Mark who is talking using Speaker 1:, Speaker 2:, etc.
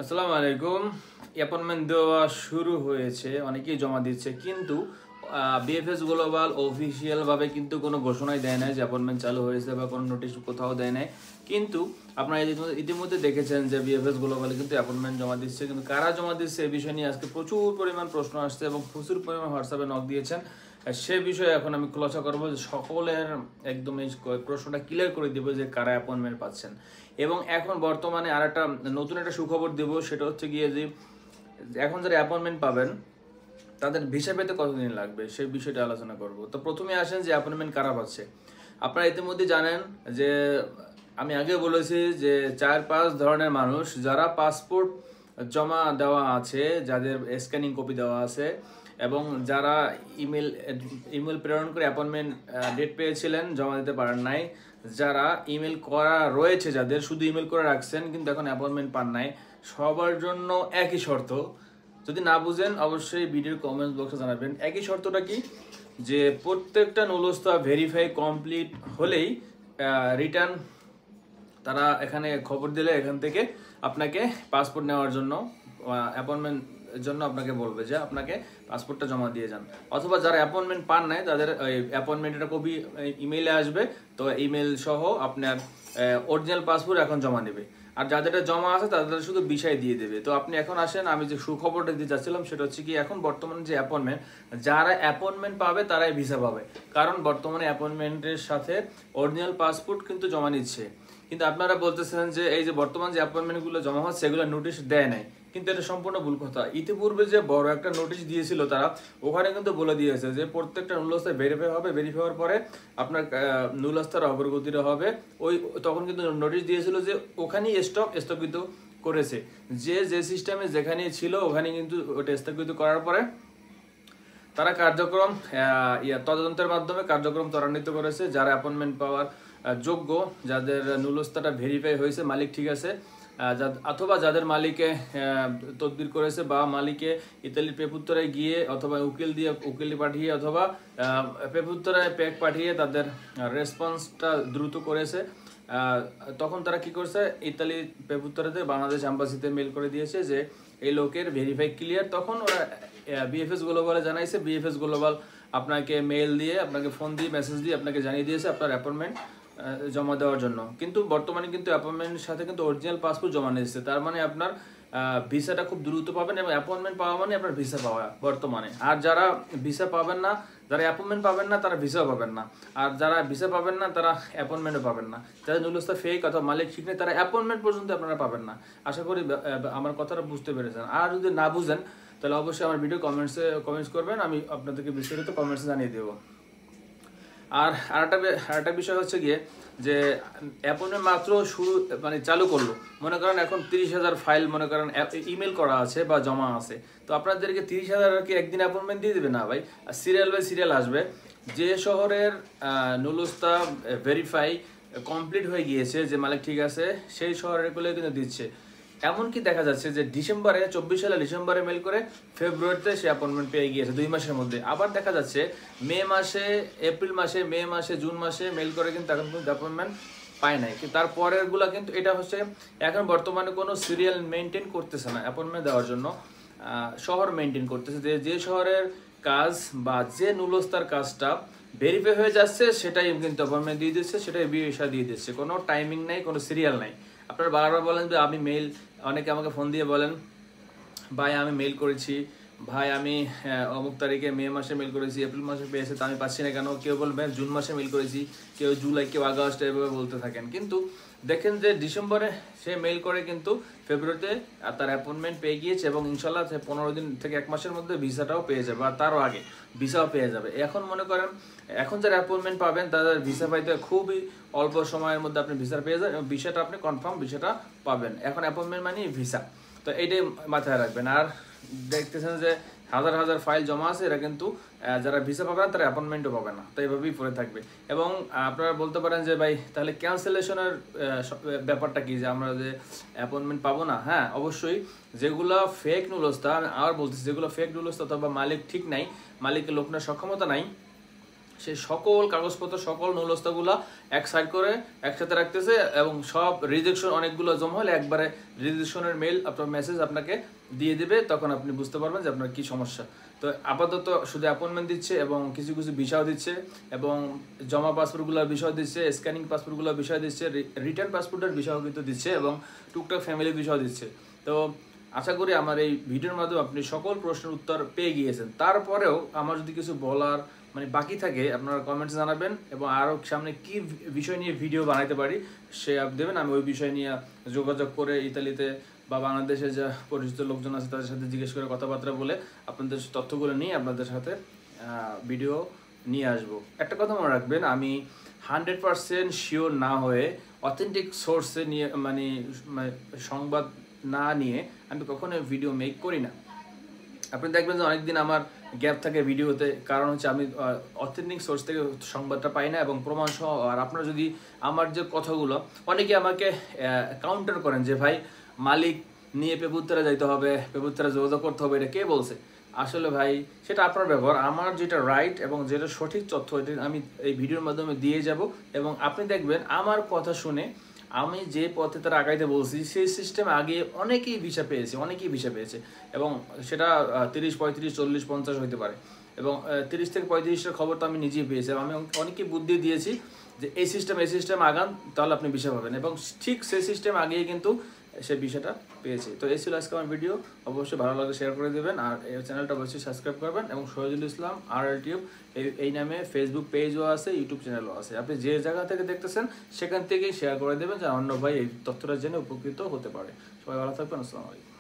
Speaker 1: আসসালামু আলাইকুম। অ্যাপয়েন্টমেন্ট দেওয়া শুরু হয়েছে, অনেকেই জমা দিচ্ছে, কিন্তু বিএফএস গ্লোবাল অফিসিয়ালভাবে কিন্তু কোনো ঘোষণাই দেয় নাই যে অ্যাপয়েন্টমেন্ট চালু হয়েছে বা কোনো নোটিশ কোথাও দেয় নাই। কিন্তু আপনারা ইতিমধ্যে দেখেছেন যে বিএফএস গ্লোবালে কিন্তু অ্যাপয়েন্টমেন্ট জমা দিচ্ছে, কিন্তু কারা জমা দিচ্ছে এই বিষয় নিয়ে আজকে প্রচুর পরিমাণ প্রশ্ন আসছে এবং প্রচুর পরিমাণ হোয়াটসঅ্যাপে নক দিয়েছেন। সে বিষয়ে এখন আমি খোলাসা করবো যে সকলের একদম এই প্রশ্নটা ক্লিয়ার করে দিব যে কারা অ্যাপয়েন্টমেন্ট পাচ্ছেন। এবং এখন বর্তমানে আর একটা নতুন একটা সুখবর দেব, সেটা হচ্ছে গিয়ে যে এখন যারা অ্যাপয়েন্টমেন্ট পাবেন তাদের ভিসা পেতে কতদিন লাগবে সেই বিষয়টা আলোচনা করব। তো প্রথমে আসেন যে অ্যাপয়েন্টমেন্ট কারা পাচ্ছে। আপনারা ইতিমধ্যে জানেন যে আমি আগে বলেছি যে 4-5 ধরনের মানুষ যারা পাসপোর্ট জমা দেওয়া আছে, যাদের স্ক্যানিং কপি দেওয়া আছে এবং যারা ইমেল প্রেরণ করে অ্যাপয়েন্টমেন্ট ডেট পেয়েছিলেন, জমা দিতে পারেন নাই, যারা ইমেল করা রয়েছে, যাদের শুধু ইমেল করে রাখছেন কিন্তু এখন অ্যাপয়েন্টমেন্ট পান নাই, সবার জন্য একই শর্ত। যদি না বুঝেন অবশ্যই ভিডিওর কমেন্ট বক্সে জানাবেন। একই শর্তটা কি, যে প্রত্যেকটা নুলস্থা ভেরিফাই কমপ্লিট হলেই রিটার্ন তারা এখানে খবর দিলে এখান থেকে আপনাকে পাসপোর্ট নেওয়ার জন্য অ্যাপয়েন্টমেন্ট জন্য আপনাকে বলবে যে আপনাকে পাসপোর্টটা জমা দিয়ে যান। অথবা যারা অ্যাপয়েন্টমেন্ট পান নাই তাদের ওই অ্যাপয়েন্টমেন্টের কপি ইমেইলে আসবে, তো ইমেল সহ আপনার অরিজিনাল পাসপোর্ট এখন জমা নেবে। আর যাদের জমা আছে তাদের শুধু বিষয় দিয়ে দেবে। তো আপনি এখন আসেন, আমি যে সুখবরটা দিতে চাচ্ছিলাম সেটা হচ্ছে কি, এখন বর্তমানে যে অ্যাপয়েন্টমেন্ট, যারা অ্যাপয়েন্টমেন্ট পাবে তারাই ভিসা পাবে, কারণ বর্তমানে অ্যাপয়েন্টমেন্টের সাথে অরিজিনাল পাসপোর্ট কিন্তু জমা নিচ্ছে। কিন্তু আপনারা বলতেছেন যে এই যে বর্তমান যে অ্যাপয়েন্টমেন্টগুলো জমা হচ্ছে সেগুলো নোটিশ দেয় নাই, কিন্তু এটা সম্পূর্ণ ভুল কথা। ইতিপূর্বে যে বড় একটা নোটিশ দিয়েছিল তারা, ওখানে কিন্তু বলে দিয়েছে যে প্রত্যেকটা নুলস্থায় ভেরিফাই হবে, ভেরিফাই হওয়ার পরে আপনার নুলস্থার অগ্রগতিটা হবে। ওই তখন কিন্তু নোটিশ দিয়েছিল যে ওখানেই স্থগিত করেছে, যে যে সিস্টেমে যেখানে ছিল ওখানে কিন্তু ওটা স্থগিত করার পরে তারা কার্যক্রম তদন্তের মাধ্যমে কার্যক্রম ত্বরান্বিত করেছে। যারা অ্যাপয়েন্টমেন্ট পাওয়ার যোগ্য, যাদের নুলস্থাটা ভেরিফাই হয়েছে, মালিক ঠিক আছে, অথবা যাদের মালিকে তদবির করেছে বা মালিকে ইতালির পেপুত্তরায় গিয়ে অথবা উকিল পাঠিয়ে অথবা পেপুত্তরায় প্যাক পাঠিয়ে তাদের রেসপন্সটা দ্রুত করেছে, তখন তারা কি করছে, ইতালি পেপুত্তরাতে বাংলাদেশ অ্যাম্বাসিতে মেল করে দিয়েছে যে এই লোকের ভেরিফাই ক্লিয়ার। তখন ওরা বিএফএস গ্লোবালে জানাইছে, বিএফএস গ্লোবাল আপনাকে মেল দিয়ে, আপনাকে ফোন দিয়ে, মেসেজ দিয়ে আপনাকে জানিয়ে দিয়েছে আপনার অ্যাপয়েন্টমেন্ট জমা দেওয়ার জন্য। কিন্তু বর্তমানে কিন্তু অ্যাপয়েন্টমেন্টের সাথে কিন্তু অরিজিনাল পাসপোর্ট জমা নিয়েছে, তার মানে আপনার ভিসাটা খুব দ্রুত পাবেন এবং অ্যাপয়েন্টমেন্ট পাওয়া মানে আপনার ভিসা পাওয়া বর্তমানে। আর যারা ভিসা পাবেন না, যারা অ্যাপয়েন্টমেন্ট পাবেন না তারা ভিসাও পাবেন না, আর যারা ভিসা পাবেন না তারা অ্যাপয়েন্টমেন্টও পাবেন না। যাদের নুলস্থা ফেক অথবা মালিক ঠিক নেই তারা অ্যাপয়েন্টমেন্ট পর্যন্ত আপনারা পাবেন না। আশা করি আমার কথাটা বুঝতে পেরেছেন। আর যদি না বুঝেন তাহলে অবশ্যই আমার ভিডিও কমেন্টস করবেন, আমি আপনাদেরকে বিস্তারিত কমেন্টসে জানিয়ে দেবো। আর আরেকটা বিষয় হচ্ছে গিয়ে যে অ্যাপয়েন্টমেন্ট মাত্র শুরু মানে চালু করলো, মনে করেন এখন 30,000 ফাইল মনে করেন ইমেল করা আছে বা জমা আছে, তো আপনাদেরকে 30,000 কি একদিন অ্যাপয়েন্টমেন্ট দিয়ে দেবে না ভাই, সিরিয়াল বাই সিরিয়াল আসবে। যে শহরের নুলস্থা ভেরিফাই কমপ্লিট হয়ে গিয়েছে, যে মালিক ঠিক আছে, সেই শহরের গুলো কিন্তু দিচ্ছে। এমনকি দেখা যাচ্ছে যে 24 সালে ডিসেম্বরে মেল করে ফেব্রুয়ারিতে সে অ্যাপয়েন্টমেন্ট পেয়ে গিয়েছে 2 মাসের মধ্যে। আবার দেখা যাচ্ছে এপ্রিল মাসে, মে মাসে, জুন মাসে মেল করে কিন্তু এখন কিন্তু অ্যাপয়েন্টমেন্ট পায় নাই। কিন্তু তারপরের গুলা কিন্তু এটা হচ্ছে এখন বর্তমানে কোনো সিরিয়াল মেনটেন করতেছে না অ্যাপয়েন্টমেন্ট দেওয়ার জন্য, শহর মেনটেন করতেছে। যে শহরের কাজ বা যে নুলস্তার কাজটা ভেরিফাই হয়ে যাচ্ছে সেটাই কিন্তু অ্যাপয়েন্টমেন্ট দিয়ে দিচ্ছে, সেটাই ভিসা দিয়ে দিচ্ছে, কোনো টাইমিং নাই, কোনো সিরিয়াল নাই। আপনারা বারবার বলেন যে আমি মেল, অনেকে আমাকে ফোন দিয়ে বলেন ভাই আমি মেল করেছি, ভাই আমি অমুক তারিখে মে মাসে মেল করেছি, এপ্রিল মাসে পেয়েছে, তা আমি পাচ্ছি না কেন। কেউ বলবেন জুন মাসে মেল করেছি, কেউ জুলাই, কেউ আগস্ট, এভাবে বলতে থাকেন। কিন্তু দেখেন যে ডিসেম্বরে সে মেল করে কিন্তু ফেব্রুয়ারিতে তার অ্যাপয়েন্টমেন্ট পেয়ে গিয়েছে এবং ইনশাল্লাহ 15 দিন থেকে 1 মাসের মধ্যে ভিসাটাও পেয়ে যাবে, আর তারও আগে ভিসাও পেয়ে যাবে। এখন মনে করেন এখন যারা অ্যাপয়েন্টমেন্ট পাবেন তাদের ভিসা পাইতে খুবই অল্প সময়ের মধ্যে আপনি ভিসা পেয়ে যাবেন, ভিসাটা আপনি কনফার্ম ভিসাটা পাবেন। এখন অ্যাপয়েন্টমেন্ট মানে ভিসা, তো এইটাই মাথায় রাখবেন। আর দেখতেছেন যে হাজার হাজার ফাইল জমা আছে, এরা কিন্তু যারা ভিসা পাবে না তারা অ্যাপয়েন্টমেন্টও পাবে না, তো এইভাবেই পড়ে থাকবে। এবং আপনারা বলতে পারেন যে ভাই তাহলে ক্যান্সেলেশনের ব্যাপারটা কি, যে আমরা যে অ্যাপয়েন্টমেন্ট পাবো না। হ্যাঁ অবশ্যই, যেগুলো ফেক নুলস্থা, আমি আবার বলতেছি, যেগুলো ফেক নুলস্থা অথবা মালিক ঠিক নাই, মালিকের লোক নেওয়ার সক্ষমতা নাই, সে সকল কাগজপত্র সকল নৌলস্তাগুলা এক সাইড করে একসাথে রাখতেছে এবং সব রিজেকশন অনেকগুলো জমা হলে একবারে রিজেকশনের মেল আপনার মেসেজ আপনাকে দিয়ে দেবে, তখন আপনি বুঝতে পারবেন যে আপনার কি সমস্যা। তো আপাতত শুধু অ্যাপয়েন্টমেন্ট দিচ্ছে এবং কিছু কিছু বিষয় দিচ্ছে এবং জমা পাসপোর্টগুলোর বিষয় দিচ্ছে, স্ক্যানিং পাসপোর্টগুলোর বিষয় দিচ্ছে, রিটার্ন পাসপোর্টের বিষয় কিন্তু দিচ্ছে এবং টুকটাক ফ্যামিলি বিষয় দিচ্ছে। তো আশা করি আমার এই ভিডিওর মাধ্যমে আপনি সকল প্রশ্নের উত্তর পেয়ে গিয়েছেন। তারপরেও আমার যদি কিছু বলার বাকি থাকে আপনারা কমেন্টস জানাবেন এবং আরও সামনে কি বিষয় নিয়ে ভিডিও বানাইতে পারি সে আপ দেবেন, আমি ওই বিষয় নিয়ে যোগাযোগ করে ইতালিতে বা বাংলাদেশে যা পরিচিত লোকজন আছে তাদের সাথে জিজ্ঞেস করে কথাবার্তা বলে আপনাদের তথ্যগুলো নিয়ে আপনাদের সাথে ভিডিও নিয়ে আসবো। একটা কথা মনে রাখবেন, আমি 100% শিওর না হয়ে অথেন্টিক সোর্সে নিয়ে সংবাদ না নিয়ে আমি কখনো ভিডিও মেক করি না। আপনি দেখবেন যে অনেকদিন আমার গ্যাপ থাকে ভিডিওতে, কারণ হচ্ছে আমি অথেন্টিক সোর্স থেকে সংবাদটা পাই না এবং প্রমাণ সহ। আর আপনারা যদি আমার যে কথাগুলো, অনেকে আমাকে কাউন্টার করেন যে ভাই মালিক নিয়ে পেপুত্তরা যাইতে হবে, পেপুত্তরা যোগাযোগ করতে হবে, এটা কে বলছে? আসলে ভাই সেটা আপনার ব্যবহার, আমার যেটা রাইট এবং যেটা সঠিক তথ্য এটা আমি এই ভিডিওর মাধ্যমে দিয়ে যাব এবং আপনি দেখবেন আমার কথা শুনে আমি যে পথে তারা আগাইতে বলছি সেই সিস্টেম আগে অনেকেই ভিসা পেয়েছে এবং সেটা 30, 35, 40, 50 হইতে পারে এবং 30 থেকে 35-এর খবর তো আমি নিজেই পেয়েছি। আমি অনেককে বুদ্ধি দিয়েছি যে এই সিস্টেম আগান, তাহলে আপনি ভিসা পাবেন এবং ঠিক সেই সিস্টেম আগেই কিন্তু সে বিষয়টা পেয়েছে। তো এই ছিল আজকে আমার ভিডিও। অবশ্যই ভালো লাগলে শেয়ার করে দেবেন আর এই চ্যানেলটা অবশ্যই সাবস্ক্রাইব করবেন এবং শহীদুল ইসলাম RL টিউব এই নামে ফেসবুক পেজও আছে, ইউটিউব চ্যানেলও আছে। আপনি যে জায়গা থেকে দেখতেছেন সেখান থেকেই শেয়ার করে দেবেন যে অন্য ভাই এই তথ্যটা জেনে উপকৃত হতে পারে। সবাই ভালো থাকবেন। আসসালামু আলাইকুম।